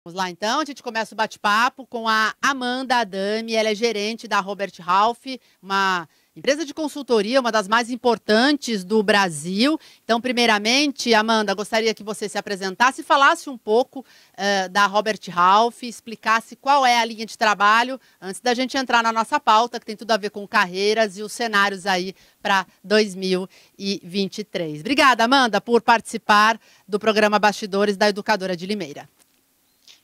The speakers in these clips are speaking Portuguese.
Vamos lá, então, a gente começa o bate-papo com a Amanda Adami, ela é gerente da Robert Half, uma empresa de consultoria, uma das mais importantes do Brasil. Então, primeiramente, Amanda, gostaria que você se apresentasse e falasse um pouco da Robert Half, explicasse qual é a linha de trabalho, antes da gente entrar na nossa pauta, que tem tudo a ver com carreiras e os cenários aí para 2023. Obrigada, Amanda, por participar do programa Bastidores da Educadora de Limeira.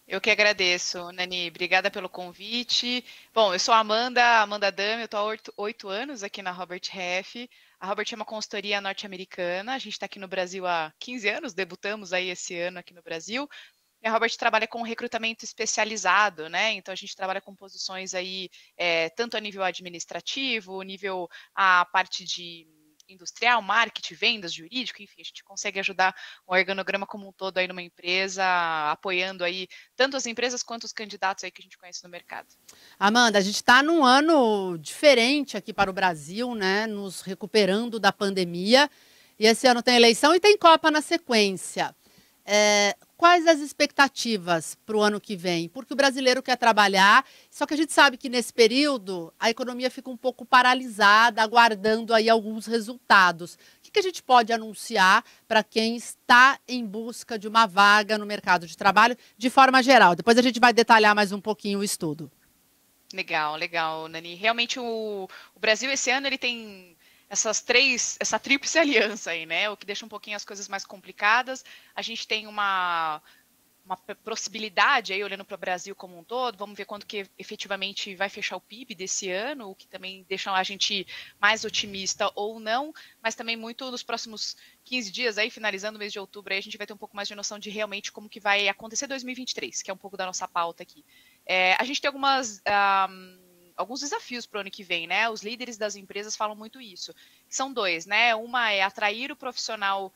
Eu que agradeço, Nani. Obrigada pelo convite. Bom, eu sou a Amanda Adami, eu estou há 8 anos aqui na Robert Half. A Robert é uma consultoria norte-americana, a gente está aqui no Brasil há 15 anos, debutamos aí esse ano aqui no Brasil. E a Robert trabalha com recrutamento especializado, né? Então a gente trabalha com posições aí, tanto a nível administrativo, nível a parte de industrial, marketing, vendas, jurídico, enfim, a gente consegue ajudar o organograma como um todo aí numa empresa, apoiando aí tanto as empresas quanto os candidatos aí que a gente conhece no mercado. Amanda, a gente está num ano diferente aqui para o Brasil, né? Nos recuperando da pandemia. E esse ano tem eleição e tem Copa na sequência. Quais as expectativas para o ano que vem? Porque o brasileiro quer trabalhar, só que a gente sabe que nesse período a economia fica um pouco paralisada, aguardando aí alguns resultados. O que a gente pode anunciar para quem está em busca de uma vaga no mercado de trabalho, de forma geral? Depois a gente vai detalhar mais um pouquinho o estudo. Legal, Nani. Realmente o Brasil esse ano ele tem essa tríplice aliança aí, né? O que deixa um pouquinho as coisas mais complicadas. A gente tem uma possibilidade aí, olhando para o Brasil como um todo, vamos ver quanto que efetivamente vai fechar o PIB desse ano, o que também deixa a gente mais otimista ou não, mas também muito nos próximos 15 dias aí, finalizando o mês de outubro, aí a gente vai ter um pouco mais de noção de realmente como que vai acontecer 2023, que é um pouco da nossa pauta aqui. A gente tem alguns desafios para o ano que vem, né? Os líderes das empresas falam muito isso. São dois, né? Uma é atrair o profissional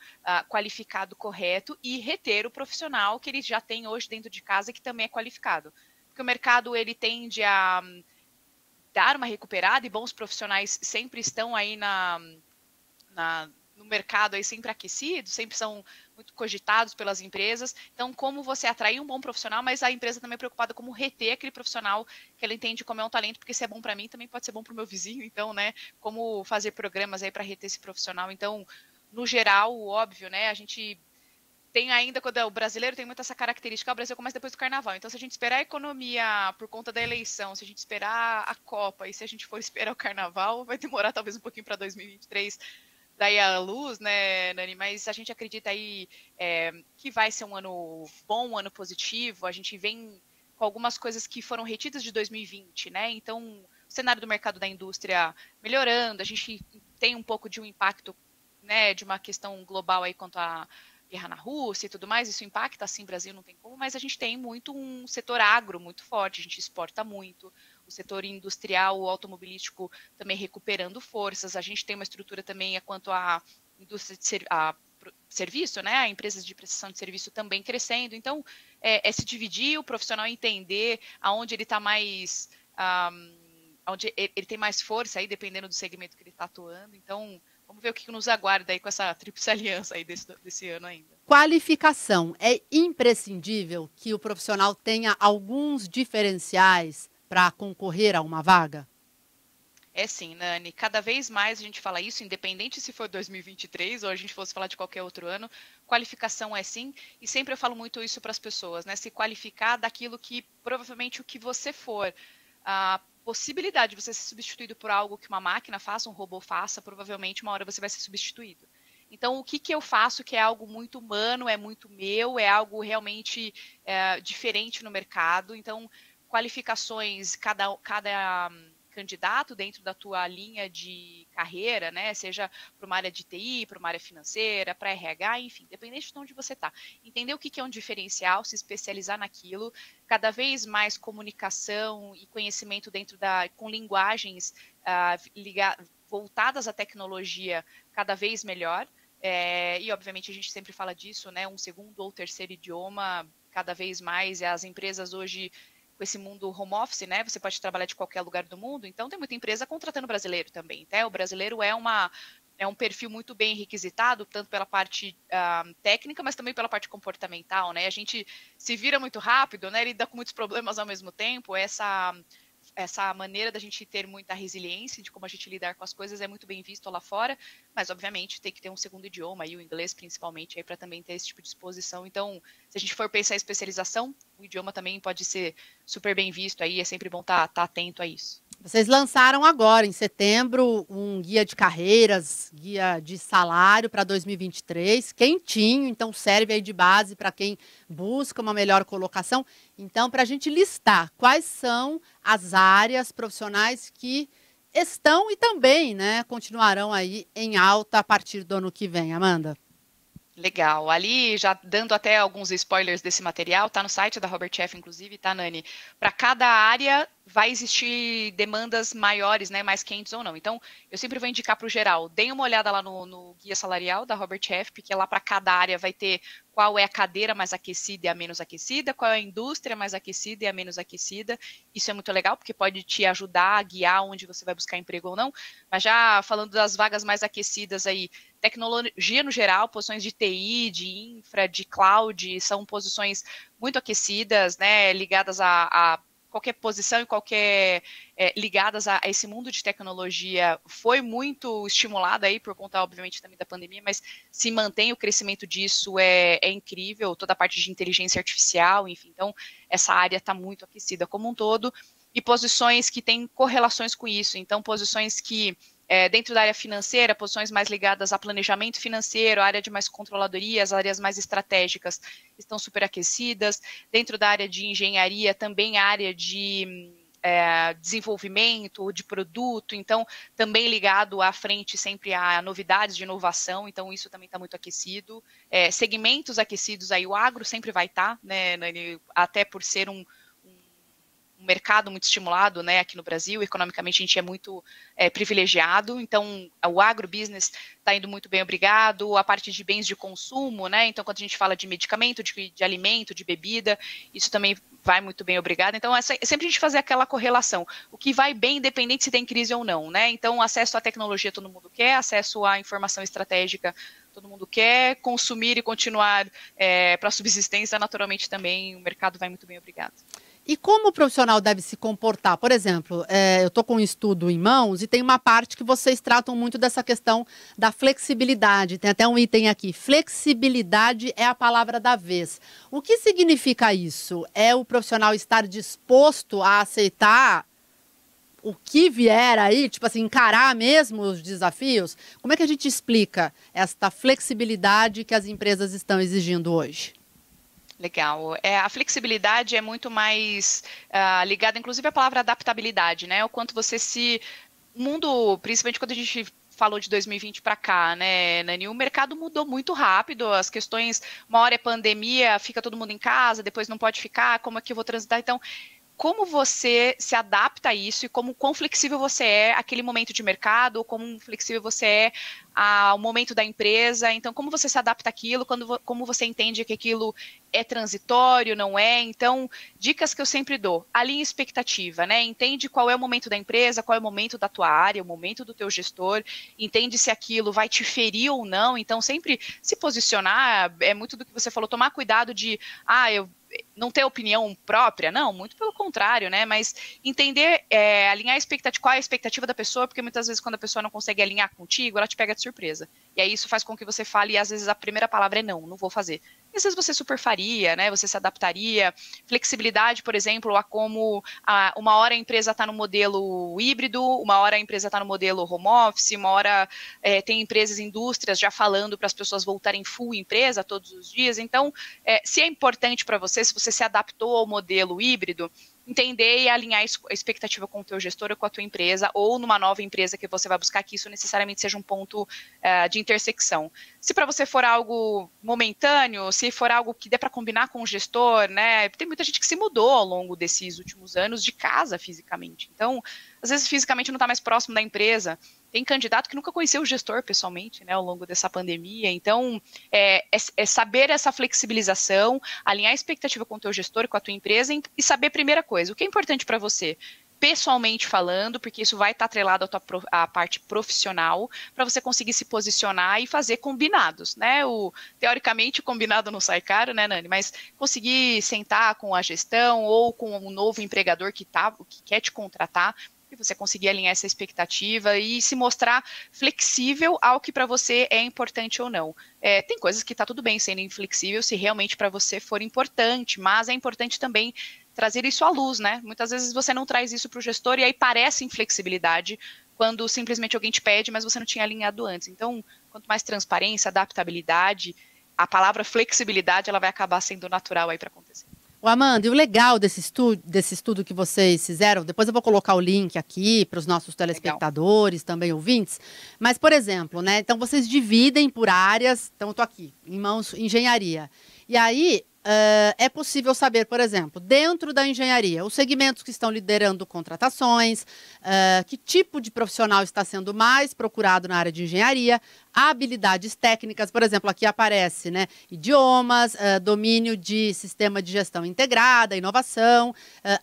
qualificado correto e reter o profissional que eles já têm hoje dentro de casa que também é qualificado. Porque o mercado ele tende a dar uma recuperada e bons profissionais sempre estão aí no mercado aí sempre aquecidos, sempre são muito cogitados pelas empresas. Então, como você atrair um bom profissional, mas a empresa também é preocupada como reter aquele profissional que ela entende como é um talento, porque se é bom para mim, também pode ser bom para o meu vizinho. Então, né, como fazer programas aí para reter esse profissional. Então, no geral, óbvio, né, a gente tem ainda, quando o brasileiro tem muito essa característica, o Brasil começa depois do carnaval. Então, se a gente esperar a economia por conta da eleição, se a gente esperar a Copa e se a gente for esperar o carnaval, vai demorar talvez um pouquinho para 2023 daí a luz, né, Nani? Mas a gente acredita aí que vai ser um ano bom, um ano positivo. A gente vem com algumas coisas que foram retidas de 2020, né? Então, o cenário do mercado da indústria melhorando, a gente tem um pouco de um impacto, né, de uma questão global aí quanto à guerra na Rússia e tudo mais, isso impacta, assim, Brasil não tem como, mas a gente tem muito um setor agro muito forte, a gente exporta muito, o setor industrial, o automobilístico também recuperando forças, a gente tem uma estrutura também quanto à indústria de serviço, né, empresas de prestação de serviço também crescendo, então se dividir, o profissional entender aonde ele está mais, onde ele tem mais força aí, dependendo do segmento que ele está atuando, então vamos ver o que nos aguarda aí com essa tríplice aliança aí desse ano ainda. Qualificação. É imprescindível que o profissional tenha alguns diferenciais para concorrer a uma vaga? É sim, Nani. Cada vez mais a gente fala isso, independente se for 2023 ou a gente fosse falar de qualquer outro ano, qualificação é sim, e sempre eu falo muito isso para as pessoas, né? Se qualificar daquilo que provavelmente o que você for. A possibilidade de você ser substituído por algo que uma máquina faça, um robô faça, provavelmente uma hora você vai ser substituído. Então, o que eu faço que é algo muito humano, é muito meu, é algo realmente diferente no mercado. Então, qualificações, cada candidato dentro da tua linha de carreira, né? Seja para uma área de TI, para uma área financeira, para RH, enfim, dependente de onde você está. Entender o que é um diferencial, se especializar naquilo, cada vez mais comunicação e conhecimento com linguagens voltadas à tecnologia cada vez melhor. E, obviamente, a gente sempre fala disso, né? Um segundo ou terceiro idioma, cada vez mais, e as empresas hoje com esse mundo home office, né? Você pode trabalhar de qualquer lugar do mundo, então tem muita empresa contratando brasileiro também, né? O brasileiro é é um perfil muito bem requisitado, tanto pela parte técnica, mas também pela parte comportamental, né? A gente se vira muito rápido, né? Lida com muitos problemas ao mesmo tempo. Essa maneira da gente ter muita resiliência, de como a gente lidar com as coisas, é muito bem visto lá fora, mas obviamente tem que ter um segundo idioma, e o inglês principalmente, aí para também ter esse tipo de exposição. Então, se a gente for pensar em especialização, o idioma também pode ser super bem visto aí, é sempre bom estar atento a isso. Vocês lançaram agora, em setembro, um guia de carreiras, guia de salário para 2023, quentinho, então serve aí de base para quem busca uma melhor colocação. Então, para a gente listar quais são as áreas profissionais que estão e também, né, continuarão aí em alta a partir do ano que vem. Amanda? Legal. Ali, já dando até alguns spoilers desse material, tá no site da Robert Half, inclusive, tá, Nani? Para cada área vai existir demandas maiores, né, mais quentes ou não. Então, eu sempre vou indicar para o geral, deem uma olhada lá no guia salarial da Robert Half, porque lá para cada área vai ter qual é a cadeira mais aquecida e a menos aquecida, qual é a indústria mais aquecida e a menos aquecida. Isso é muito legal, porque pode te ajudar a guiar onde você vai buscar emprego ou não. Mas já falando das vagas mais aquecidas aí, tecnologia no geral, posições de TI, de infra, de cloud, são posições muito aquecidas, né, ligadas a qualquer posição e qualquer ligadas a esse mundo de tecnologia foi muito estimulada aí por conta, obviamente, também da pandemia, mas se mantém o crescimento disso é incrível, toda a parte de inteligência artificial, enfim, então essa área está muito aquecida como um todo, e posições que têm correlações com isso, então posições que dentro da área financeira, posições mais ligadas a planejamento financeiro, a área de mais controladoria, as áreas mais estratégicas estão superaquecidas. Dentro da área de engenharia, também a área de desenvolvimento, de produto, então também ligado à frente sempre a novidades de inovação, então isso também está muito aquecido. Segmentos aquecidos aí, o agro sempre vai estar, né, até por ser um mercado muito estimulado, né, aqui no Brasil, economicamente a gente é muito privilegiado, então o agrobusiness está indo muito bem, obrigado, a parte de bens de consumo, né, então quando a gente fala de medicamento, de alimento, de bebida, isso também vai muito bem, obrigado, então é sempre a gente fazer aquela correlação, o que vai bem independente se tem crise ou não, né, então acesso à tecnologia todo mundo quer, acesso à informação estratégica todo mundo quer, consumir e continuar para subsistência, naturalmente também o mercado vai muito bem, obrigado. E como o profissional deve se comportar? Por exemplo, eu estou com um estudo em mãos e tem uma parte que vocês tratam muito dessa questão da flexibilidade. Tem até um item aqui. Flexibilidade é a palavra da vez. O que significa isso? É o profissional estar disposto a aceitar o que vier aí, tipo assim, encarar mesmo os desafios? Como é que a gente explica esta flexibilidade que as empresas estão exigindo hoje? Legal. A flexibilidade é muito mais ligada, inclusive, à palavra adaptabilidade, né? O quanto você o mundo, principalmente quando a gente falou de 2020 para cá, né, Nani? O mercado mudou muito rápido, as questões, uma hora é pandemia, fica todo mundo em casa, depois não pode ficar, como é que eu vou transitar? Então, como você se adapta a isso e quão flexível você é àquele momento de mercado, ou como flexível você é ao momento da empresa. Então, como você se adapta àquilo, como você entende que aquilo é transitório, não é? Então, dicas que eu sempre dou. Alinhe expectativa, né? Entende qual é o momento da empresa, qual é o momento da tua área, o momento do teu gestor, entende se aquilo vai te ferir ou não. Então, sempre se posicionar, é muito do que você falou, tomar cuidado de, eu não ter opinião própria, não, muito pelo contrário, né, mas entender, alinhar a expectativa, qual é a expectativa da pessoa, porque muitas vezes quando a pessoa não consegue alinhar contigo, ela te pega de surpresa, e aí isso faz com que você fale, e às vezes a primeira palavra é não vou fazer, e às vezes você super faria, né, você se adaptaria, flexibilidade, por exemplo, a como uma hora a empresa está no modelo híbrido, uma hora a empresa está no modelo home office, uma hora tem empresas, indústrias já falando para as pessoas voltarem full empresa todos os dias, então, se é importante para você, se você se adaptou ao modelo híbrido, entender e alinhar a expectativa com o teu gestor ou com a tua empresa, ou numa nova empresa que você vai buscar, que isso necessariamente seja um ponto de intersecção. Se para você for algo momentâneo, se for algo que dê para combinar com o gestor, né? Tem muita gente que se mudou ao longo desses últimos anos de casa fisicamente. Então, às vezes fisicamente não está mais próximo da empresa. Tem candidato que nunca conheceu o gestor pessoalmente, né, ao longo dessa pandemia. Então, saber essa flexibilização, alinhar a expectativa com o teu gestor, com a tua empresa e saber a primeira coisa, o que é importante para você? pessoalmente falando, porque isso vai estar atrelado à parte profissional, para você conseguir se posicionar e fazer combinados, né? Teoricamente, o combinado não sai caro, né, Nani? Mas conseguir sentar com a gestão ou com um novo empregador que quer te contratar, e você conseguir alinhar essa expectativa e se mostrar flexível ao que para você é importante ou não. Tem coisas que está tudo bem sendo inflexível se realmente para você for importante, mas é importante também trazer isso à luz, né? Muitas vezes você não traz isso para o gestor e aí parece inflexibilidade quando simplesmente alguém te pede, mas você não tinha alinhado antes. Então, quanto mais transparência, adaptabilidade, a palavra flexibilidade ela vai acabar sendo natural aí para acontecer. O Amanda, e o legal desse estudo que vocês fizeram, depois eu vou colocar o link aqui para os nossos telespectadores, também ouvintes, mas, por exemplo, né, então vocês dividem por áreas, então eu estou aqui, em mãos engenharia, e aí é possível saber, por exemplo, dentro da engenharia, os segmentos que estão liderando contratações, que tipo de profissional está sendo mais procurado na área de engenharia, habilidades técnicas, por exemplo, aqui aparece, né, idiomas, domínio de sistema de gestão integrada, inovação,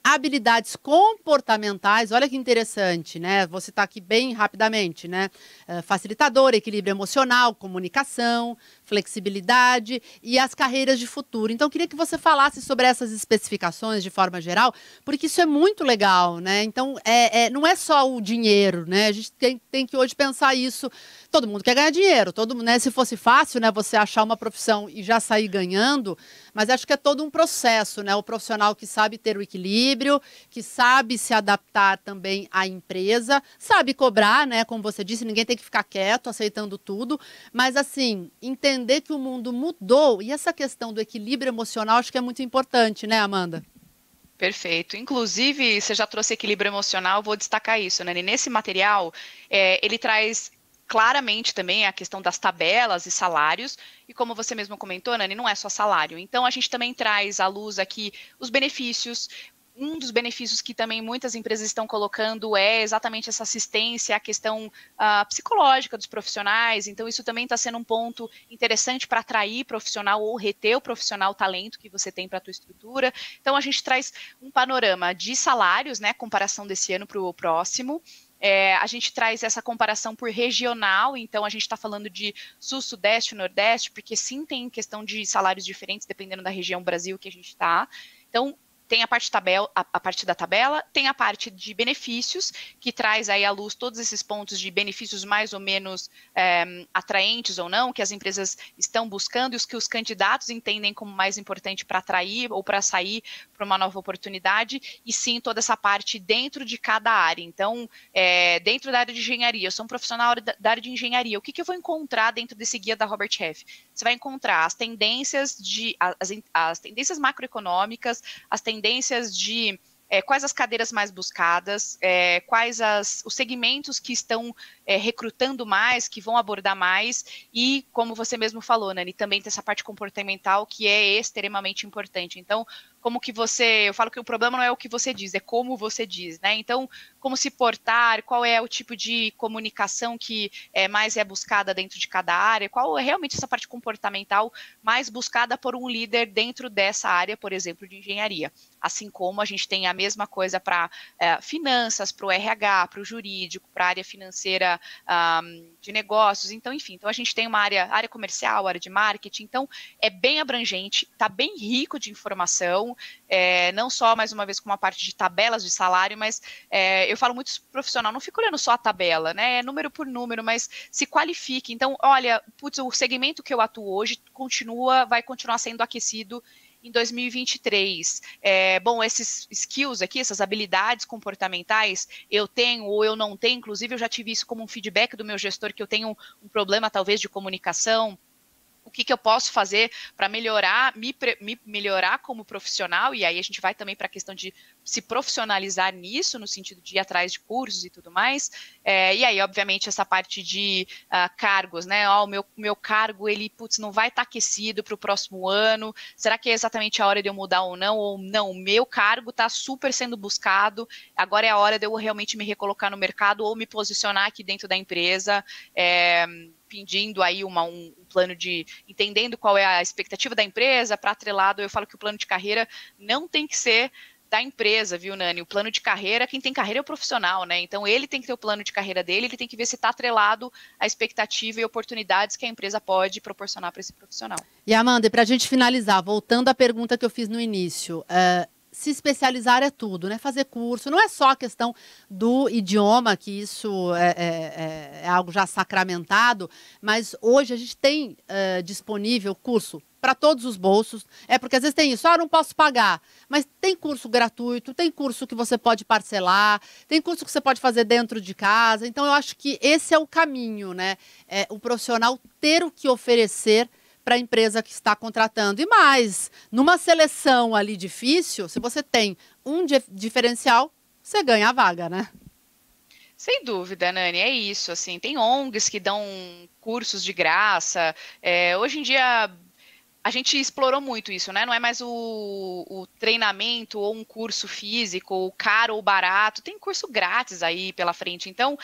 habilidades comportamentais, olha que interessante, né, vou citar aqui bem rapidamente, né, facilitador, equilíbrio emocional, comunicação, flexibilidade e as carreiras de futuro. Então, eu queria que você falasse sobre essas especificações de forma geral, porque isso é muito legal, né? Então, não é só o dinheiro, né? A gente tem que hoje pensar isso. Todo mundo quer ganhar dinheiro, todo mundo, né? Se fosse fácil, né, você achar uma profissão e já sair ganhando, mas acho que é todo um processo, né? O profissional que sabe ter o equilíbrio, que sabe se adaptar também à empresa, sabe cobrar, né? Como você disse, ninguém tem que ficar quieto, aceitando tudo, mas assim, entender que o mundo mudou e essa questão do equilíbrio emocional acho que é muito importante, né, Amanda? Perfeito. Inclusive, você já trouxe equilíbrio emocional, vou destacar isso, né? E nesse material, ele traz claramente também a questão das tabelas e salários, e como você mesmo comentou, Nani, não é só salário. Então, a gente também traz à luz aqui os benefícios. Um dos benefícios que também muitas empresas estão colocando é exatamente essa assistência à questão psicológica dos profissionais. Então, isso também está sendo um ponto interessante para atrair profissional ou reter o profissional talento que você tem para a tua estrutura. Então, a gente traz um panorama de salários, né, comparação desse ano para o próximo. A gente traz essa comparação por regional, então a gente está falando de Sul, Sudeste, Nordeste, porque sim tem questão de salários diferentes dependendo da região Brasil que a gente está. Então, tem a parte da tabela, tem a parte de benefícios, que traz aí à luz todos esses pontos de benefícios mais ou menos atraentes ou não, que as empresas estão buscando e os que os candidatos entendem como mais importante para atrair ou para sair para uma nova oportunidade, e sim toda essa parte dentro de cada área. Então, dentro da área de engenharia, eu sou um profissional da área de engenharia, o que eu vou encontrar dentro desse guia da Robert Half? Você vai encontrar as tendências as tendências macroeconômicas, as tendências de quais as cadeiras mais buscadas, quais os segmentos que estão recrutando mais, que vão abordar mais, e como você mesmo falou, Nani, também tem essa parte comportamental que é extremamente importante. Então, como que eu falo que o problema não é o que você diz, é como você diz, né? Então, como se portar, qual é o tipo de comunicação que mais é buscada dentro de cada área, qual é realmente essa parte comportamental mais buscada por um líder dentro dessa área, por exemplo, de engenharia. Assim como a gente tem a mesma coisa para finanças, para o RH, para o jurídico, para a área financeira de negócios, então, enfim, então a gente tem uma área comercial, área de marketing, então é bem abrangente, está bem rico de informação, não só, mais uma vez, com uma parte de tabelas de salário, mas eu falo muito profissional, não fico olhando só a tabela, né, número por número, mas se qualifique. Então, olha, o segmento que eu atuo hoje vai continuar sendo aquecido em 2023. Bom, esses skills aqui, essas habilidades comportamentais, eu tenho ou eu não tenho, inclusive eu já tive isso como um feedback do meu gestor, que eu tenho um problema talvez de comunicação. O que eu posso fazer para melhorar, me melhorar como profissional, e aí a gente vai também para a questão de se profissionalizar nisso, no sentido de ir atrás de cursos e tudo mais, e aí, obviamente, essa parte de cargos, né, o meu cargo, ele, não vai estar aquecido para o próximo ano, será que é exatamente a hora de eu mudar ou não, o meu cargo está super sendo buscado, agora é a hora de eu realmente me recolocar no mercado ou me posicionar aqui dentro da empresa, pedindo aí um plano entendendo qual é a expectativa da empresa, para atrelado, eu falo que o plano de carreira não tem que ser da empresa, viu, Nani? O plano de carreira, quem tem carreira é o profissional, né? Então ele tem que ter o plano de carreira dele, ele tem que ver se está atrelado à expectativa e oportunidades que a empresa pode proporcionar para esse profissional. E Amanda, para a gente finalizar, voltando à pergunta que eu fiz no início, se especializar é tudo, né? Fazer curso, não é só a questão do idioma, que isso é algo já sacramentado, mas hoje a gente tem disponível curso para todos os bolsos. Porque às vezes tem isso, não posso pagar, mas tem curso gratuito, tem curso que você pode parcelar, tem curso que você pode fazer dentro de casa. Então eu acho que esse é o caminho, né? O profissional ter o que oferecer para a empresa que está contratando. E mais, numa seleção ali difícil, se você tem um diferencial, você ganha a vaga, né? Sem dúvida, Nani, é isso. Assim, tem ONGs que dão cursos de graça. Hoje em dia a gente explorou muito isso, né? Não é mais o treinamento ou um curso físico, caro ou barato. Tem curso grátis aí pela frente. Então,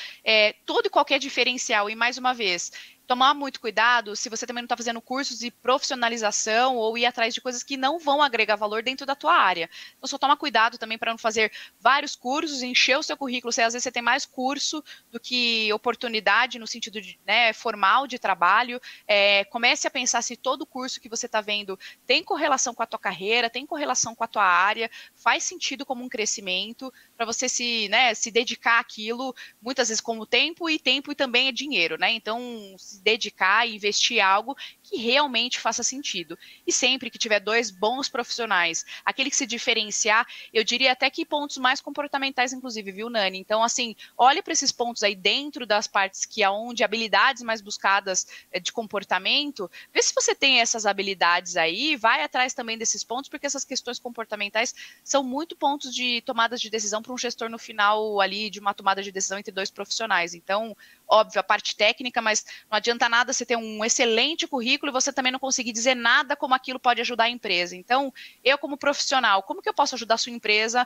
todo e qualquer diferencial. E mais uma vez, tomar muito cuidado se você também não está fazendo cursos de profissionalização ou ir atrás de coisas que não vão agregar valor dentro da tua área. Então, só toma cuidado também para não fazer vários cursos, encher o seu currículo. Às vezes você tem mais curso do que oportunidade no sentido de, formal de trabalho. Comece a pensar se todo curso que você está vendo tem correlação com a tua carreira, tem correlação com a tua área, faz sentido como um crescimento para você se dedicar àquilo, muitas vezes como tempo e também é dinheiro, né? Então, se dedicar e investir em algo que realmente faça sentido. E sempre que tiver dois bons profissionais, aquele que se diferenciar, eu diria até que pontos mais comportamentais, inclusive, viu, Nani? Então, assim, olhe para esses pontos aí dentro das partes que aonde habilidades mais buscadas de comportamento, vê se você tem essas habilidades aí, vai atrás também desses pontos, porque essas questões comportamentais são muito pontos de tomadas de decisão para um gestor no final ali de uma tomada de decisão entre dois profissionais. Então, óbvio, a parte técnica, mas não adianta nada você ter um excelente currículo e você também não conseguir dizer nada como aquilo pode ajudar a empresa. Então, eu como profissional, como que eu posso ajudar a sua empresa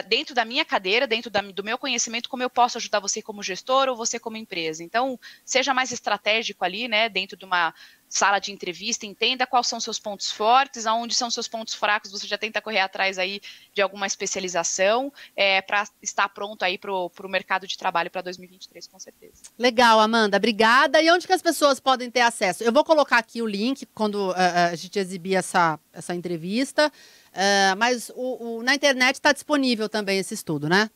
dentro da minha cadeira, dentro do meu conhecimento, como eu posso ajudar você como gestor ou você como empresa? Então, seja mais estratégico ali, né, dentro de uma sala de entrevista, entenda quais são seus pontos fortes, aonde são seus pontos fracos, você já tenta correr atrás aí de alguma especialização para estar pronto aí para o mercado de trabalho para 2023, com certeza. Legal, Amanda, obrigada. E onde que as pessoas podem ter acesso? Eu vou colocar aqui o link quando a gente exibir essa entrevista, mas na internet está disponível também esse estudo, né?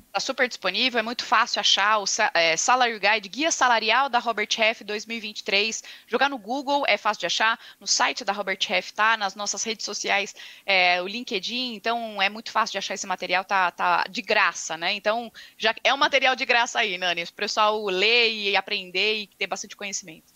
Está super disponível, é muito fácil achar o Salary Guide, Guia Salarial da Robert Half 2023. Jogar no Google é fácil de achar, no site da Robert Half tá, nas nossas redes sociais, o LinkedIn, então é muito fácil de achar esse material, tá de graça, né? Então, já é um material de graça aí, Nani, para o pessoal ler e aprender e ter bastante conhecimento.